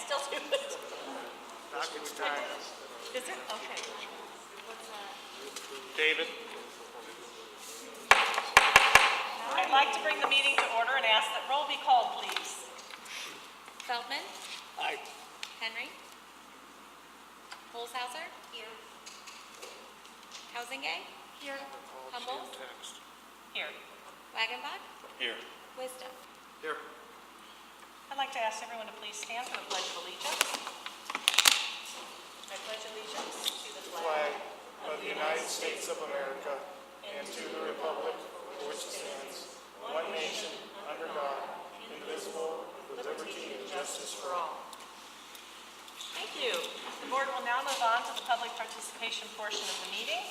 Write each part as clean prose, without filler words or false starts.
still do it. It's time. Is it? Okay. What's that? David? I'd like to bring the meeting to order and ask that roll be called, please. Feldman, Aye. Henry, Holzhauser, here. Housingay, here. Humboldt, Here. Wagenbach, Here. Wisdom. Here. I'd like to ask everyone to please stand for the Pledge of Allegiance. I pledge allegiance to the Flag of the United States of America and to the republic for which it stands, one nation, under God, indivisible, with liberty and justice for all. Thank you. The board will now move on to the public participation portion of the meeting.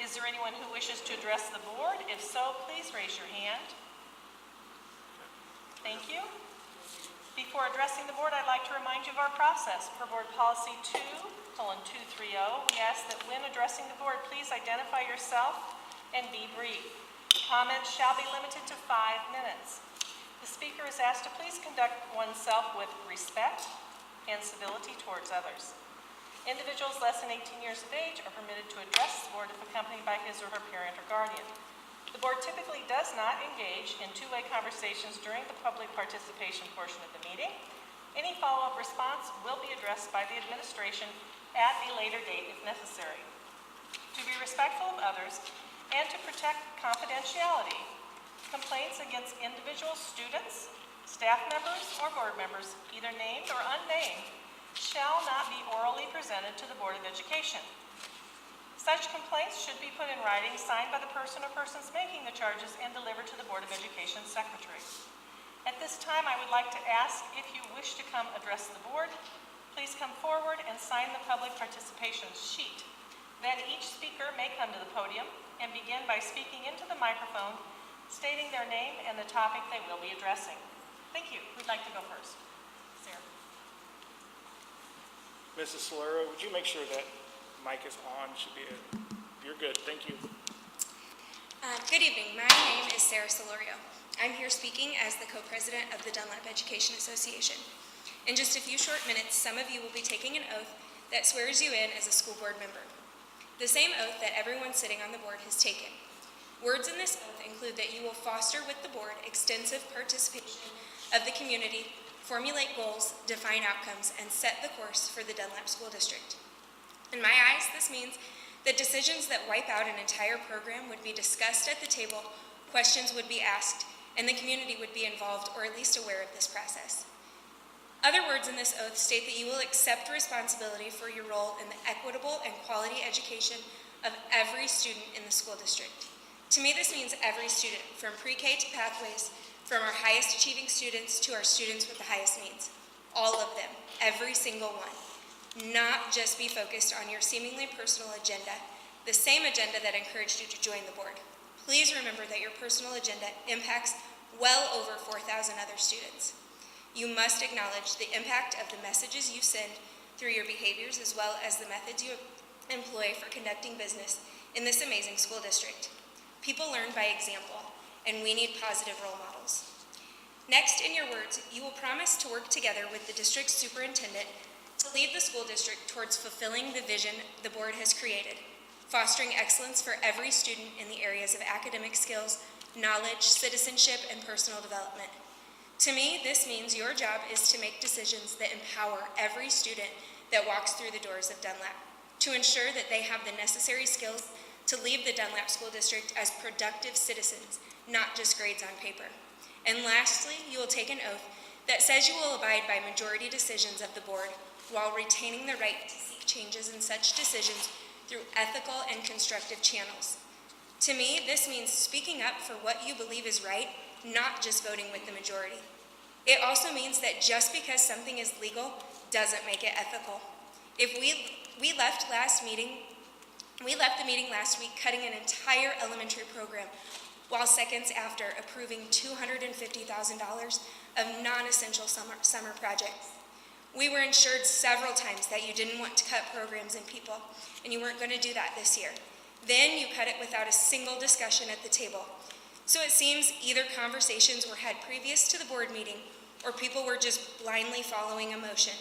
Is there anyone who wishes to address the board? If so, please raise your hand. Thank you. Before addressing the board, I'd like to remind you of our process. Per Board Policy 2:230, we ask that when addressing the board, please identify yourself and be brief. Comments shall be limited to 5 minutes. The speaker is asked to please conduct oneself with respect and civility towards others. Individuals less than 18 years of age are permitted to address the board if accompanied by his or her parent or guardian. The board typically does not engage in two-way conversations during the public participation portion of the meeting. Any follow-up response will be addressed by the administration at a later date if necessary. To be respectful of others and to protect confidentiality, complaints against individual students, staff members, or board members, either named or unnamed, shall not be orally presented to the Board of Education. Such complaints should be put in writing, signed by the person or persons making the charges, and delivered to the Board of Education Secretary. At this time, I would like to ask if you wish to come address the board, please come forward and sign the public participation sheet. Then each speaker may come to the podium and begin by speaking into the microphone, stating their name and the topic they will be addressing. Thank you. Who'd like to go first? Sarah. Mrs. Solero, would you make sure that mic is on? You're good. Thank you. Good evening. My name is Sarah Solorio. I'm here speaking as the co-president of the Dunlap Education Association. In just a few short minutes, some of you will be taking an oath that swears you in as a school board member. The same oath that everyone sitting on the board has taken. Words in this oath include that you will foster with the board extensive participation of the community, formulate goals, define outcomes, and set the course for the Dunlap School District. In my eyes, this means that decisions that wipe out an entire program would be discussed at the table, questions would be asked, and the community would be involved or at least aware of this process. Other words in this oath state that you will accept responsibility for your role in the equitable and quality education of every student in the school district. To me, this means every student, from pre-K to pathways, from our highest achieving students to our students with the highest needs. All of them, every single one. Not just be focused on your seemingly personal agenda, the same agenda that encouraged you to join the board. Please remember that your personal agenda impacts well over 4,000 other students. You must acknowledge the impact of the messages you send through your behaviors as well as the methods you employ for conducting business in this amazing school district. People learn by example, and we need positive role models. Next, in your words, you will promise to work together with the district superintendent to lead the school district towards fulfilling the vision the board has created, fostering excellence for every student in the areas of academic skills, knowledge, citizenship, and personal development. To me, this means your job is to make decisions that empower every student that walks through the doors of Dunlap, to ensure that they have the necessary skills to leave the Dunlap School District as productive citizens, not just grades on paper. And lastly, you will take an oath that says you will abide by majority decisions of the board while retaining the right to seek changes in such decisions through ethical and constructive channels. To me, this means speaking up for what you believe is right, not just voting with the majority. It also means that just because something is legal doesn't make it ethical. If we left the meeting last week cutting an entire elementary program, while seconds after approving $250,000 of non-essential summer projects. We were assured several times that you didn't want to cut programs and people, and you weren't going to do that this year. Then you cut it without a single discussion at the table. So it seems either conversations were had previous to the board meeting, or people were just blindly following emotion.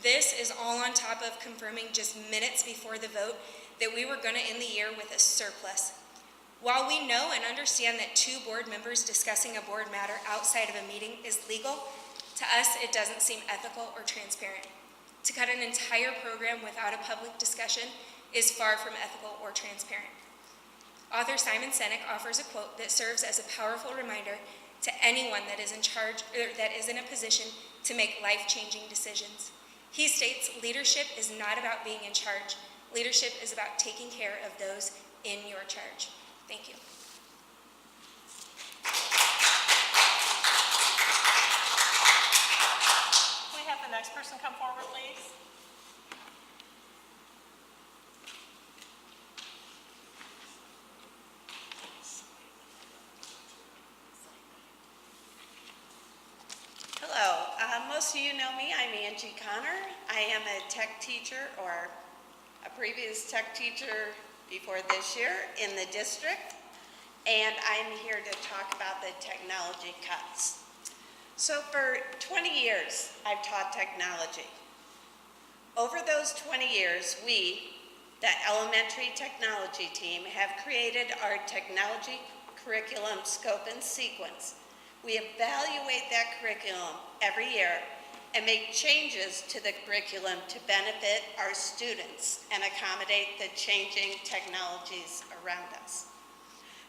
This is all on top of confirming just minutes before the vote that we were going to end the year with a surplus. While we know and understand that 2 board members discussing a board matter outside of a meeting is legal, to us it doesn't seem ethical or transparent. To cut an entire program without a public discussion is far from ethical or transparent. Author Simon Sinek offers a quote that serves as a powerful reminder to anyone that is in charge or that is in a position to make life-changing decisions. He states, "Leadership is not about being in charge. Leadership is about taking care of those in your charge." Thank you. Can we have the next person come forward, please? Hello, most of you know me. I'm Angie Connor. I am a tech teacher, or a previous tech teacher before this year in the district, and I'm here to talk about the technology cuts. So for 20 years, I've taught technology. Over those 20 years, we, the elementary technology team, have created our technology curriculum scope and sequence. We evaluate that curriculum every year and make changes to the curriculum to benefit our students and accommodate the changing technologies around us.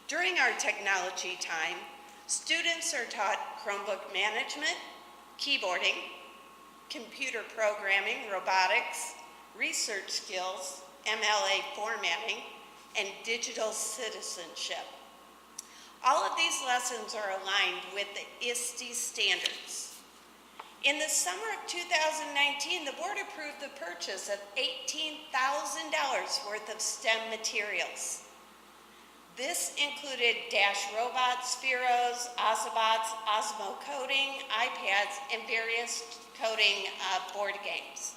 During our technology time, students are taught Chromebook management, keyboarding, computer programming, robotics, research skills, MLA formatting, and digital citizenship. All of these lessons are aligned with the ISTE standards. In the summer of 2019, the board approved the purchase of $18,000 worth of STEM materials. This included Dash robots, Spheros, Ozobots, Osmo coding, iPads, and various coding board games.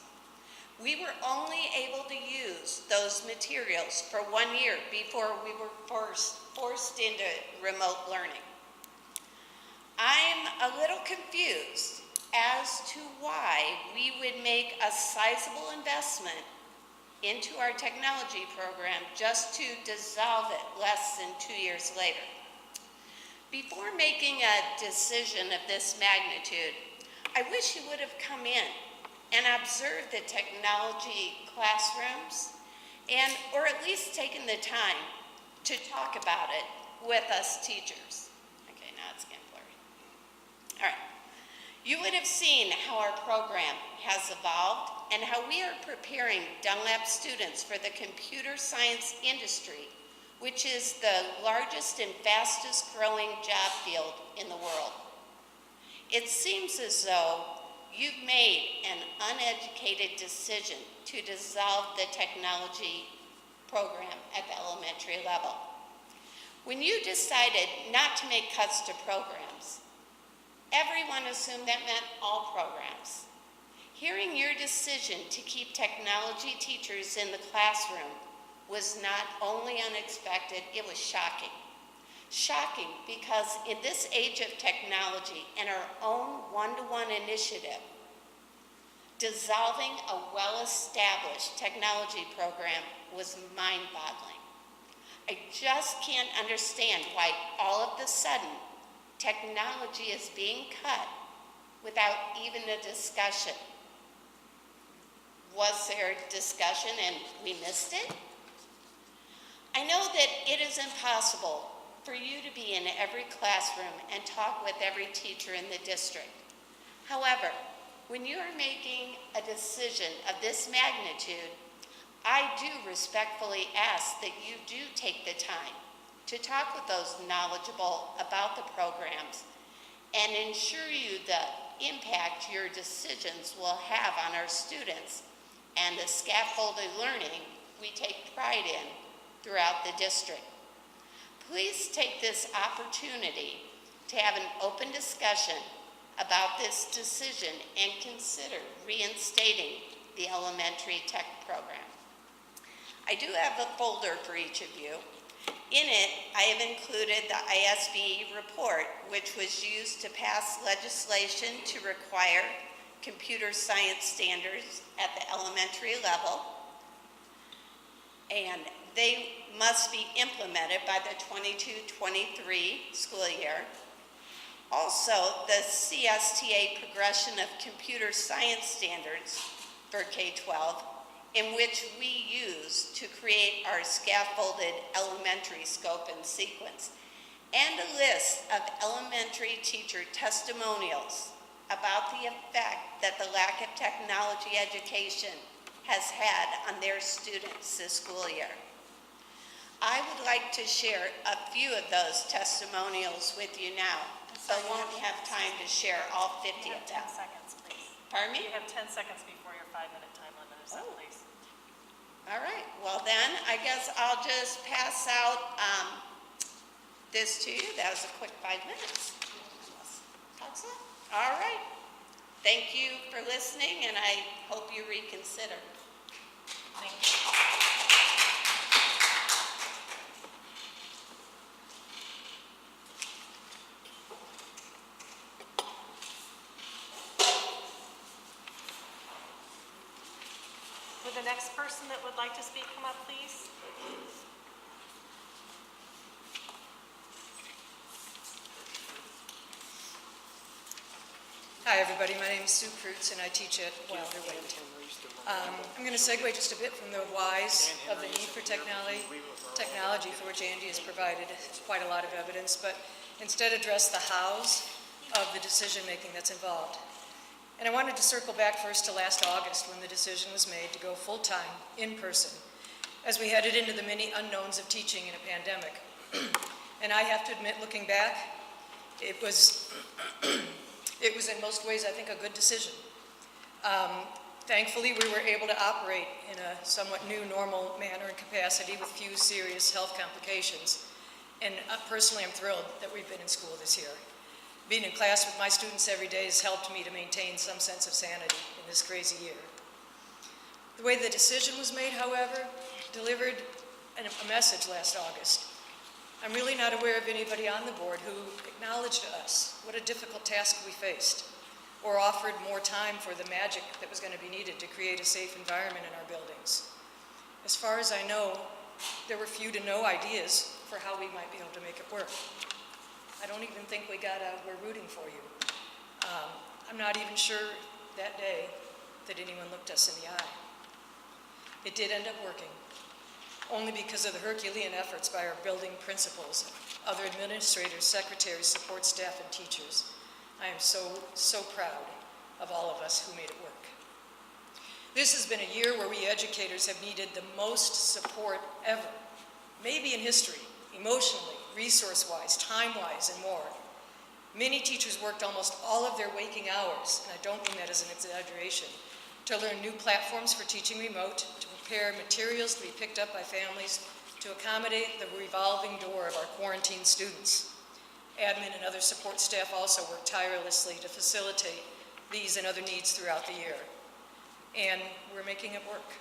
We were only able to use those materials for 1 year before we were forced into remote learning. I'm a little confused as to why we would make a sizable investment into our technology program just to dissolve it less than 2 years later. Before making a decision of this magnitude, I wish you would have come in and observed the technology classrooms, or at least taken the time to talk about it with us teachers. Okay, now it's getting blurry. All right. You would have seen how our program has evolved and how we are preparing Dunlap students for the computer science industry, which is the largest and fastest growing job field in the world. It seems as though you've made an uneducated decision to dissolve the technology program at the elementary level. When you decided not to make cuts to programs, everyone assumed that meant all programs. Hearing your decision to keep technology teachers in the classroom was not only unexpected, it was shocking. Shocking because in this age of technology and our own one-to-one initiative, dissolving a well-established technology program was mind-boggling. I just can't understand why all of a sudden technology is being cut without even a discussion. Was there a discussion and we missed it? I know that it is impossible for you to be in every classroom and talk with every teacher in the district. However, when you are making a decision of this magnitude, I do respectfully ask that you do take the time to talk with those knowledgeable about the programs and ensure you the impact your decisions will have on our students and the scaffolded learning we take pride in throughout the district. Please take this opportunity to have an open discussion about this decision and consider reinstating the elementary tech program. I do have a folder for each of you, In it, I have included the ISB report, which was used to pass legislation to require computer science standards at the elementary level, and they must be implemented by the 22-23 school year. Also, the CSTA progression of computer science standards for K-12, in which we use to create our scaffolded elementary scope and sequence, and a list of elementary teacher testimonials about the effect that the lack of technology education has had on their students this school year. I would like to share a few of those testimonials with you now, but won't have time to share all 50 You of have 10 them. seconds, please. Pardon me? You have 10 seconds before your 5-minute time limit is up, Oh. please. All right, well then, I guess I'll just pass out this to you. That was a quick 5 minutes. That's it. All right. Thank you for listening, and I hope you reconsider. Thank you. Would the next person that would like to speak come up, please? Hi, everybody. My name is Sue Kreutz, and I teach at Wilder Wade. I'm going to segue just a bit from the whys of the need for technology for which Andy has provided quite a lot of evidence, but instead address the hows of the decision-making that's involved. And I wanted to circle back first to last August when the decision was made to go full-time, in person, as we headed into the many unknowns of teaching in a pandemic. And I have to admit, looking back, it was in most ways, I think, a good decision. Thankfully, we were able to operate in a somewhat new normal manner and capacity with few serious health complications. And personally, I'm thrilled that we've been in school this year. Being in class with my students every day has helped me to maintain some sense of sanity in this crazy year. The way the decision was made, however, delivered a message last August. I'm really not aware of anybody on the board who acknowledged to us what a difficult task we faced, or offered more time for the magic that was going to be needed to create a safe environment in our buildings. As far as I know, there were few to no ideas for how we might be able to make it work. I don't even think we got a "we're rooting for you." I'm not even sure that day that anyone looked us in the eye. It did end up working, only because of the Herculean efforts by our building principals, other administrators, secretaries, support staff, and teachers. I am so proud of all of us who made it work. This has been a year where we educators have needed the most support ever, maybe in history, emotionally, resource-wise, time-wise, and more. Many teachers worked almost all of their waking hours, and I don't mean that as an exaggeration, to learn new platforms for teaching remote, to prepare materials to be picked up by families, to accommodate the revolving door of our quarantined students. Admin and other support staff also worked tirelessly to facilitate these and other needs throughout the year. And we're making it work.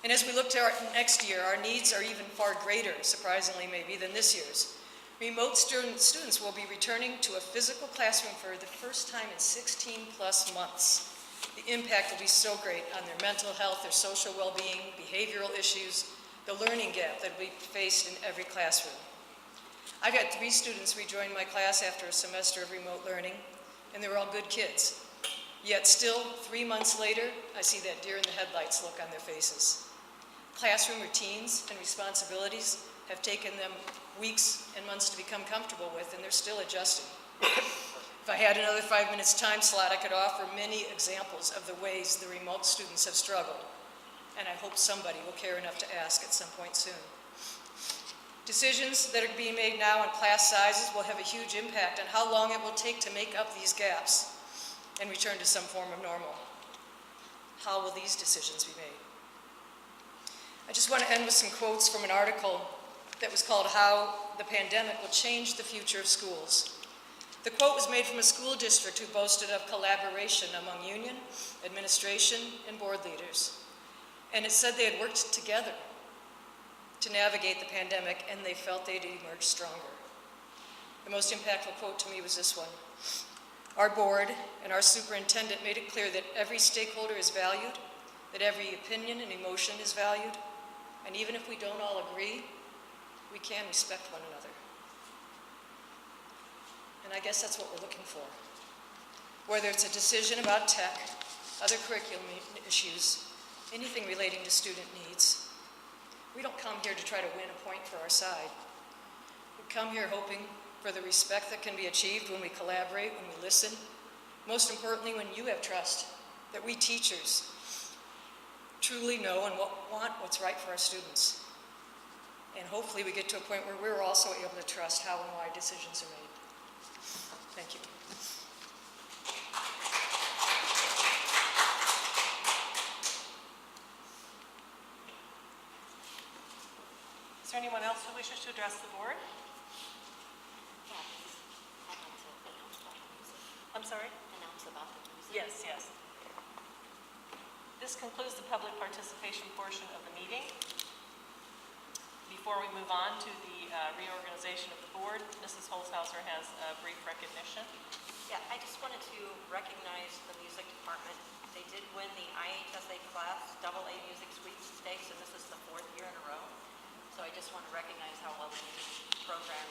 And as we look to our next year, our needs are even far greater, surprisingly maybe, than this year's. Remote students will be returning to a physical classroom for the first time in 16 plus months. The impact will be so great on their mental health, their social well-being, behavioral issues, the learning gap that will be faced in every classroom. I've had 3 students rejoin my class after a semester of remote learning, and they were all good kids. Yet still, 3 months later, I see that deer in the headlights look on their faces. Classroom routines and responsibilities have taken them weeks and months to become comfortable with, and they're still adjusting. If I had another 5 minutes time slot, I could offer many examples of the ways the remote students have struggled, and I hope somebody will care enough to ask at some point soon. Decisions that are being made now on class sizes will have a huge impact on how long it will take to make up these gaps and return to some form of normal. How will these decisions be made? I just want to end with some quotes from an article that was called "How the Pandemic Will Change the Future of Schools." The quote was made from a school district who boasted of collaboration among union, administration, and board leaders. And it said they had worked together to navigate the pandemic, and they felt they'd emerge stronger. The most impactful quote to me was this one. Our board and our superintendent made it clear that every stakeholder is valued, that every opinion and emotion is valued, and even if we don't all agree, we can respect one another. And I guess that's what we're looking for. Whether it's a decision about tech, other curriculum issues, anything relating to student needs, we don't come here to try to win a point for our side. We come here hoping for the respect that can be achieved when we collaborate, when we listen, most importantly, when you have trust that we teachers truly know and want what's right for our students. And hopefully we get to a point where we're also able to trust how and why decisions are made. Thank you. Is there anyone else who wishes to address the board? I'm sorry? Announce about the music. Yes, yes. This concludes the public participation portion of the meeting. Before we move on to the reorganization of the board, Mrs. Holzhauser has a brief recognition. Yeah, I just wanted to recognize the music department. They did win the IHSA class AA music sweepstakes, and this is the 4th year in a row. So I just want to recognize how well the music program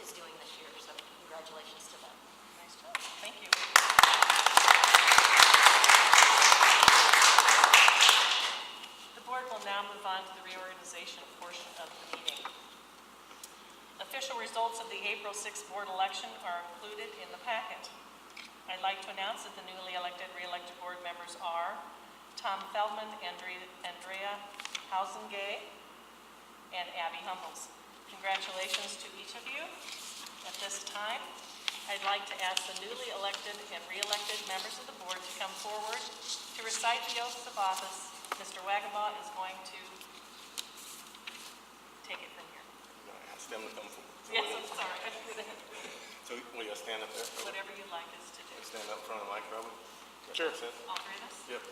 is doing this year. So congratulations to them. Nice job. Thank you. The board will now move on to the reorganization portion of the meeting. Official results of the April 6th board election are included in the packet. I'd like to announce that the newly elected, re-elected board members are Tom Feldman, Andrea Hausengay, and Abby Humbles. Congratulations to each of you. At this time, I'd like to ask the newly elected and re-elected members of the board to come forward to recite the oaths of office. Mr. Wagabaugh is going to take it from here. Ask them to come forward. Yes, I'm sorry. So will you stand up there? Whatever you'd like us to do. Stand up in front of the mic, Robin? Sure. That's it? All three of us? Yep.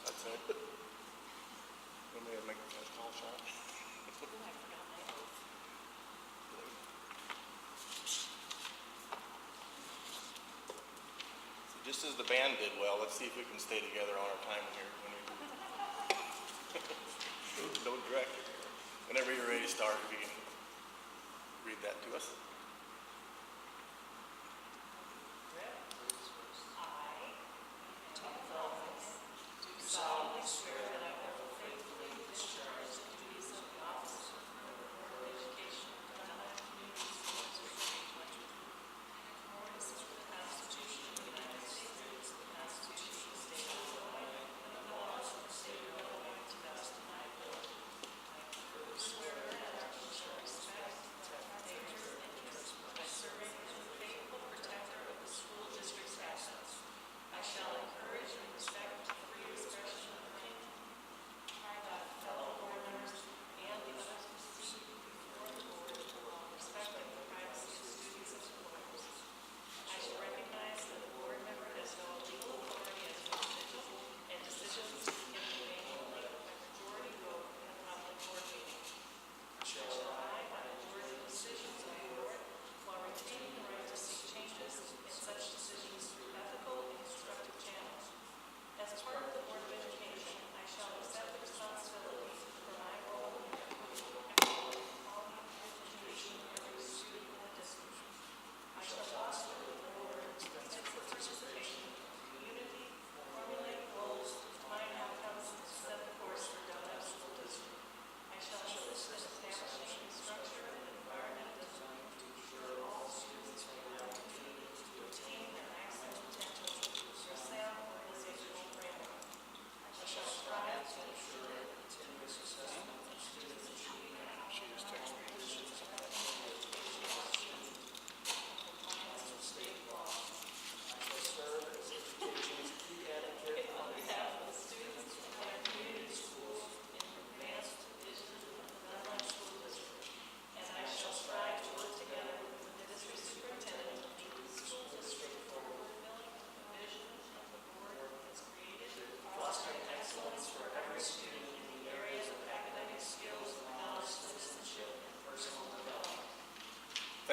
That's it. Let me make a tall shot. Ooh, I forgot my oath. So just as the band did well, let's see if we can stay together on our time here. Don't direct it. Whenever you're ready to start, if you can read that to us.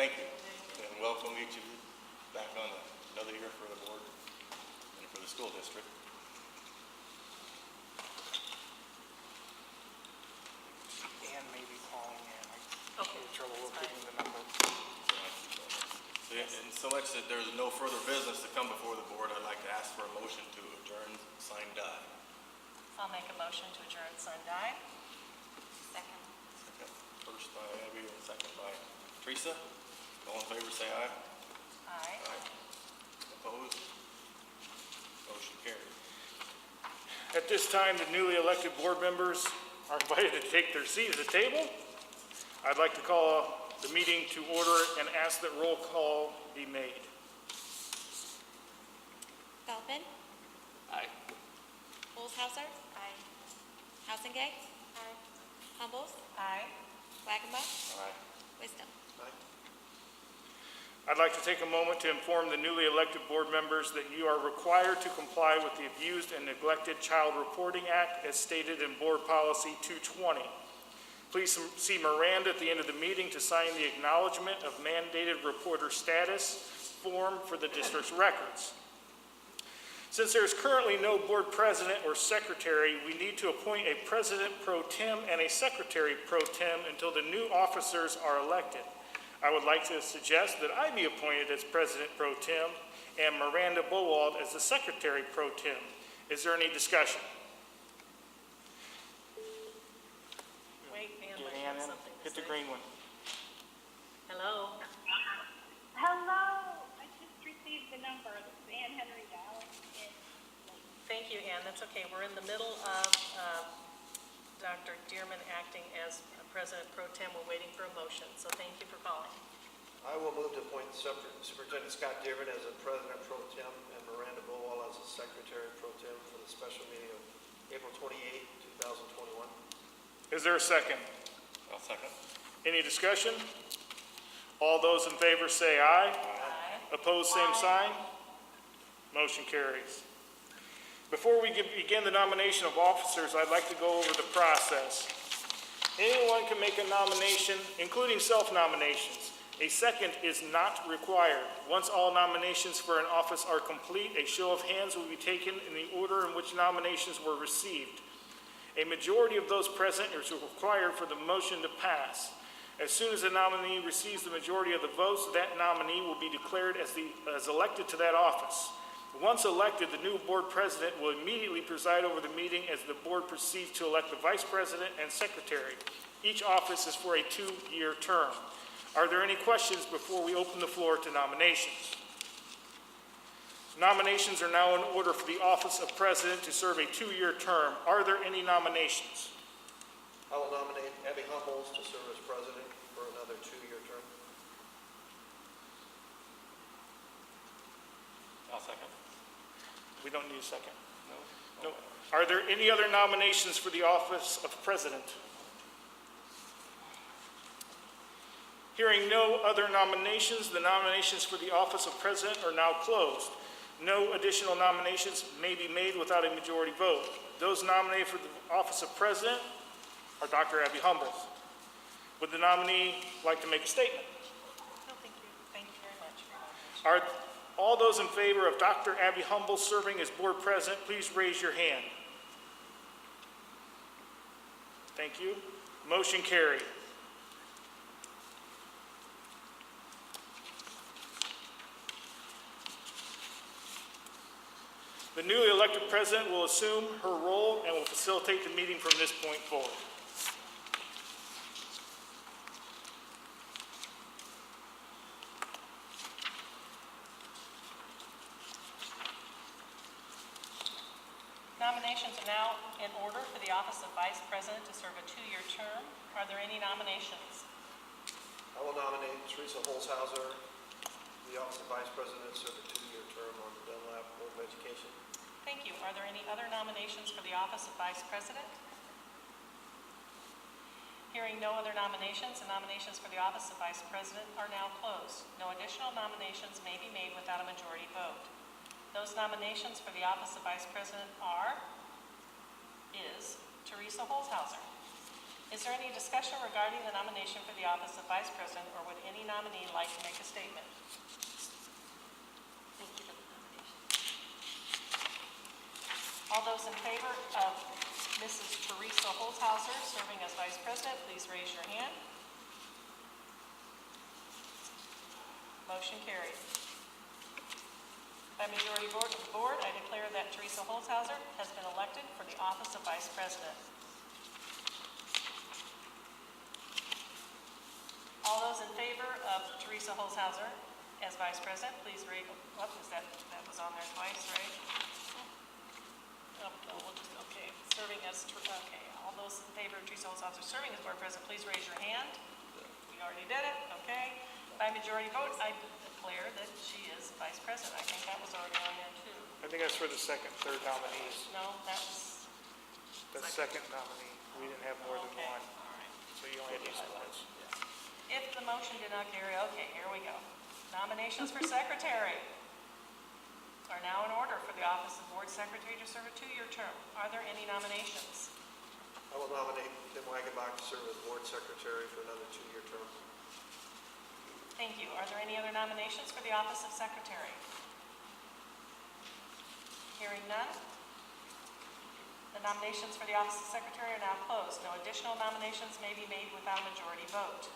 Thank you, and welcome each of you back on another year for the board and for the school district. And maybe calling in. I Okay, have trouble that's getting the number. So, and so much that there's no further business to come before the board, I'd like to ask for a motion to adjourn, sign, die. I'll make a motion to adjourn, sign, die. Second. Second, first by Abby and second by Teresa. All in favor, say aye. Aye. Aye. Opposed? Motion carried. At this time, the newly elected board members are invited to take their seat at the table. I'd like to call the meeting to order and ask that roll call be made. Belvin? Aye. Olshauser? Aye. Hausengay? Aye. Humbles? Aye. Wagenbuck? Aye. Wisdom? I'd like to take a moment to inform the newly elected board members that you are required to comply with the Abused and Neglected Child Reporting Act as stated in Board Policy 220. Please see Miranda at the end of the meeting to sign the acknowledgement of mandated reporter status form for the district's records. Since there is currently no board president or secretary, we need to appoint a president pro tem and a secretary pro tem until the new officers are elected. I would like to suggest that I be appointed as president pro tem and Miranda Bowald as the secretary pro tem. Is there any discussion? Wait, Ann Get might Ann have in. something to Hit the say. green one. Hello. Hello, I just received the number. This is Ann Henry Dow. Thank you, Ann. That's okay. We're in the middle of Dr. Dearman acting as President Pro Tem. We're waiting for a motion, so thank you for calling. I will move to appoint Superintendent Scott Dearman as a President Pro Tem and Miranda Bowall as a Secretary Pro Tem for the special meeting of April 28, 2021. Is there a second? I'll second. Any discussion? All those in favor say aye. Aye. Opposed, same sign. Motion carries. Before we begin the nomination of officers, I'd like to go over the process. Anyone can make a nomination, including self-nominations. A second is not required. Once all nominations for an office are complete, a show of hands will be taken in the order in which nominations were received. A majority of those present is required for the motion to pass. As soon as the nominee receives the majority of the votes, that nominee will be declared as elected to that office. Once elected, the new board president will immediately preside over the meeting as the board proceeds to elect the vice president and secretary. Each office is for a 2-year term. Are there any questions before we open the floor to nominations? Nominations are now in order for the office of president to serve a 2-year term. Are there any nominations? I will nominate Abby Humbles to serve as President for another 2-year term. I'll second. We don't need a second. No. No. Are there any other nominations for the office of president? Hearing no other nominations, the nominations for the office of president are now closed. No additional nominations may be made without a majority vote. Those nominated for the office of president are Dr. Abby Humbles. Would the nominee like to make a statement? No, thank you. Thank you very much for your nomination. Are all those in favor of Dr. Abby Humbles serving as board president, please raise your hand. Thank you. Motion carried. The newly elected president will assume her role and will facilitate the meeting from this point forward. Nominations are now in order for the office of vice president to serve a 2-year term. Are there any nominations? I will nominate Teresa Holzhauser for the office of Vice President to serve a 2-year term on the Dunlap Board of Education. Thank you. Are there any other nominations for the office of vice president? Hearing no other nominations, the nominations for the office of vice president are now closed. No additional nominations may be made without a majority vote. Those nominations for the office of vice president is Teresa Holzhauser, Is there any discussion regarding the nomination for the office of Vice President, or would any nominee like to make a statement? Thank you for the nomination. All those in favor of Mrs. Teresa Holzhauser serving as Vice President, please raise your hand. Motion carried. By majority vote of the board, I declare that Teresa Holzhauser has been elected for the office of Vice President. All those in favor of Teresa Holzhauser as Vice President, please raise, that was on there twice, right? Okay, serving as, okay, all those in favor of Teresa Holzhauser serving as Board President, please raise your hand. We already did it, okay. By majority vote, I declare that she is Vice President. I think that was already on there too. I think that's for the second, third nominees. No, that was, The second nominee, we didn't have more than okay, one, all right. so you only had these ones. If the motion did not carry, okay, here we go. Nominations for secretary are now in order for the office of Board Secretary to serve a 2-year term. Are there any nominations? I will nominate Tim Wagenbach to serve as board secretary for another 2-year term. Thank you. Are there any other nominations for the office of secretary? Hearing none. The nominations for the office of secretary are now closed. No additional nominations may be made without a majority vote.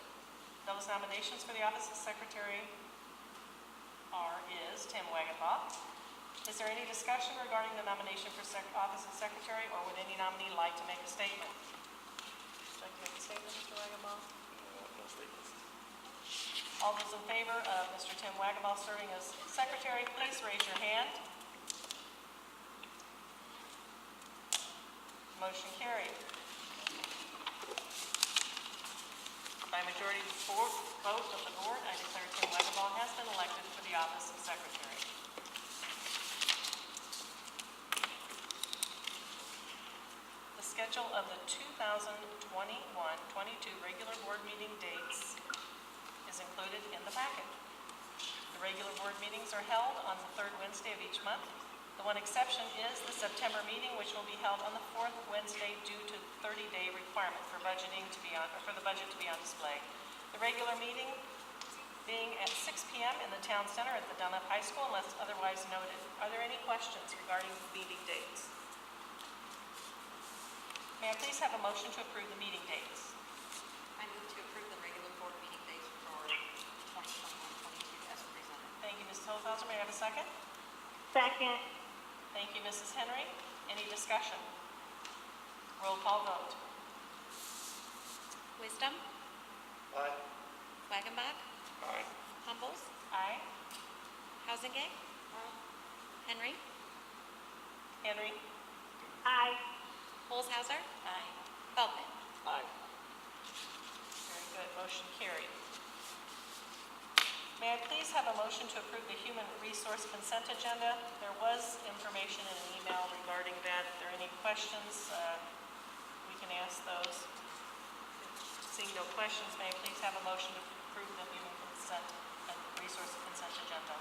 Those nominations for the office of secretary is Tim Wagenbach. Is there any discussion regarding the nomination for office of secretary, or would any nominee like to make a statement? Would you like to make a statement, Mr. Wagenbach? No statements. All those in favor of Mr. Tim Wagenbach serving as secretary, please raise your hand. Motion carried. By majority vote of the board, I declare Tim Wagenbach has been elected for the office of secretary. The schedule of the 2021-22 regular board meeting dates is included in the packet. The regular board meetings are held on the third Wednesday of each month. The one exception is the September meeting, which will be held on the fourth Wednesday due to the 30-day requirement for budgeting to be on, or for the budget to be on display. The regular meeting being at 6 p.m. in the town center at the Dunlap High School, unless otherwise noted. Are there any questions regarding the meeting dates? May I please have a motion to approve the meeting dates? I move to approve the regular board meeting dates for 2021-22 as presented. Thank you, Mrs. Holzhauser. May I have a second? Second. Thank you, Mrs. Henry. Any discussion? Roll call vote. Wisdom, Aye. Wagenbach, Aye. Humbles, Aye. Housingay, Henry, Henry? Aye. Holzhauser, Aye. Feldman. Aye. Very good. Motion carried. May I please have a motion to approve the human resource consent agenda? There was information in an email regarding that. If there are any questions, we can ask those. Seeing no questions, may I please have a motion to approve the human consent and resource consent agenda?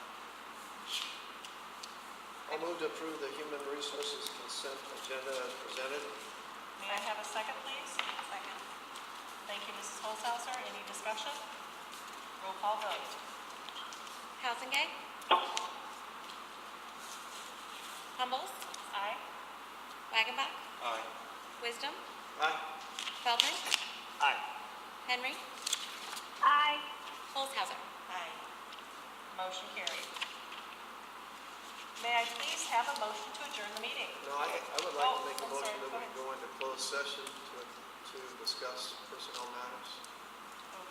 I'll move to approve the human resources consent agenda as presented. May I have a second, please? Second. Thank you, Mrs. Holzhauser. Any discussion? Roll call vote. Housingay, Humbles, Aye. Wagenbach, Aye. Wisdom, Aye. Feldman, Aye. Henry, Aye. Holzhauser. Aye. Motion carried. May I please have a motion to adjourn the meeting? No, I would like to make a I'm motion sorry, that go we ahead. go into closed session to discuss personnel matters.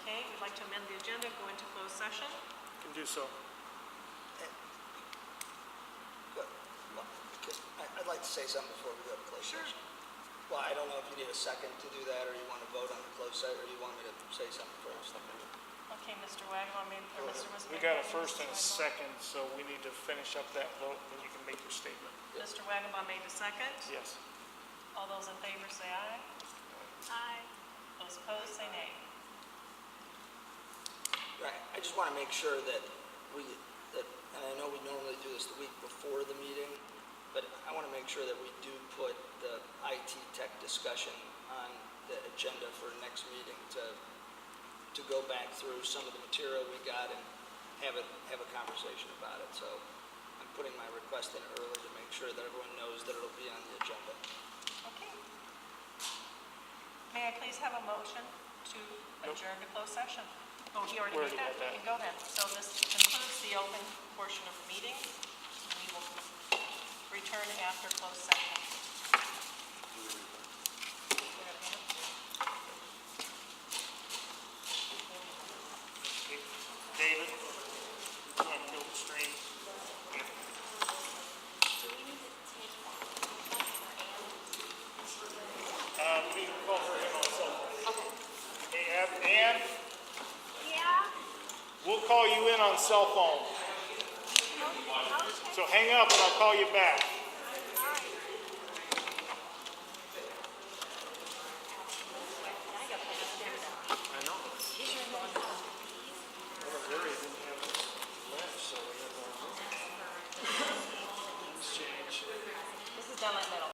Okay, we'd like to amend the agenda, go into closed session. Can do so. I'd like to say something before we go to closed session. Well, I don't know if you need a second to do that, or you want to vote on the closed session, or you want me to say something first. Okay, Mr. Wagon, or Mr. We got a first and a second, so we need to finish up that vote, then you can make your statement. Mr. Wagenbaum made the second. Yes. All those in favor say aye. Aye. Those opposed say nay. Right, I just want to make sure that and I know we normally do this the week before the meeting, but I want to make sure that we do put the IT tech discussion on the agenda for next meeting to go back through some of the material we got and have a conversation about it. So I'm putting my request in early to make sure that everyone knows that it'll be on the agenda. Okay. May I please have a motion to adjourn to closed session? Oh, he already We did already that. did We can go then. So this concludes the open portion of the meeting. We will return after closed session. David, you want to kill the stream? We need to call her in on cell phone. Hey, Ann, Yeah? we'll call you in on cell phone. So hang up and I'll call you back. I know. Well, Larry didn't have left, so we have exchange. This is Dunlap Middle.